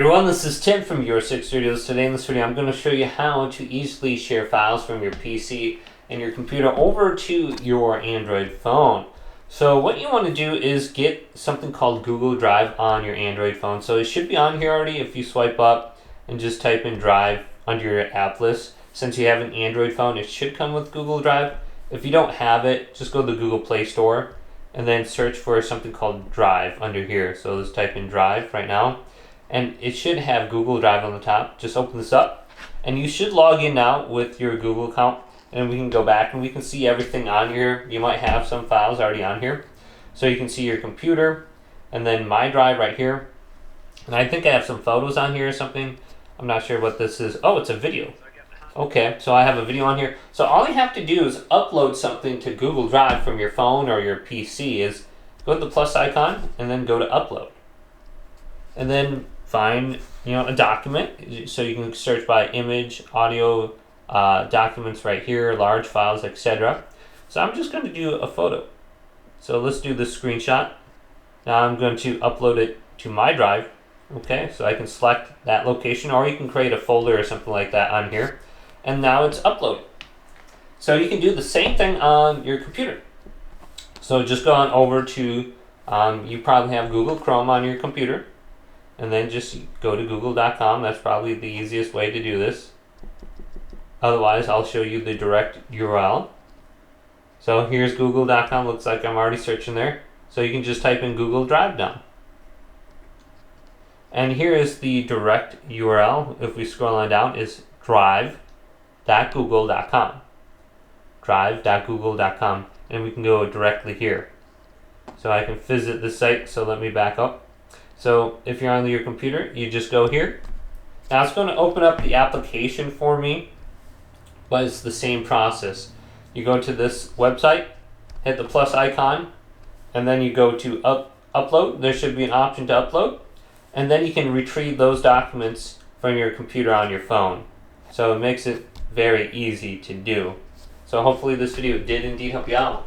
Everyone, this is Tim from DOCX Studios. Today in this video I'm going to show you how to easily share files from your PC and your computer over to your Android phone. So what you want to do is get something called Google Drive on your Android phone. So it should be on here already if you swipe up and just type in Drive under your app list. Since you have an Android phone, it should come with Google Drive. If you don't have it, just go to the Google Play Store and then search for something called Drive under here. So let's type in Drive right now. And it should have Google Drive on the top. Just open this up and you should log in now with your Google account, and we can go back and we can see everything on here. You might have some files already on here, so you can see your computer and then my drive right here, and I think I have some photos on here or something. I'm not sure what this is. Oh, it's a video. Okay, so I have a video on here. So all you have to do is upload something to Google Drive from your phone or your PC. Is go to the plus icon and then go to upload, and then find a document. So you can search by image, audio, documents right here, large files, etc. So I'm just going to do a photo. So let's do this screenshot. Now I'm going to upload it to my drive. Okay, so I can select that location, or you can create a folder or something like that on here. And now it's uploaded. So you can do the same thing on your computer. So just go on over to, you probably have Google Chrome on your computer, and then just go to google.com. That's probably the easiest way to do this. Otherwise, I'll show you the direct URL. So here's google.com. Looks like I'm already searching there. So you can just type in Google Drive now. And here is the direct URL. If we scroll on down, is drive.google.com. Drive.google.com. And we can go directly here. So I can visit the site. So let me back up. So if you're on your computer, you just go here. Now it's going to open up the application for me, but it's the same process. You go to this website, hit the plus icon, and then you go to upload. There should be an option to upload, and then you can retrieve those documents from your computer on your phone. So it makes it very easy to do. So hopefully this video did indeed help you out.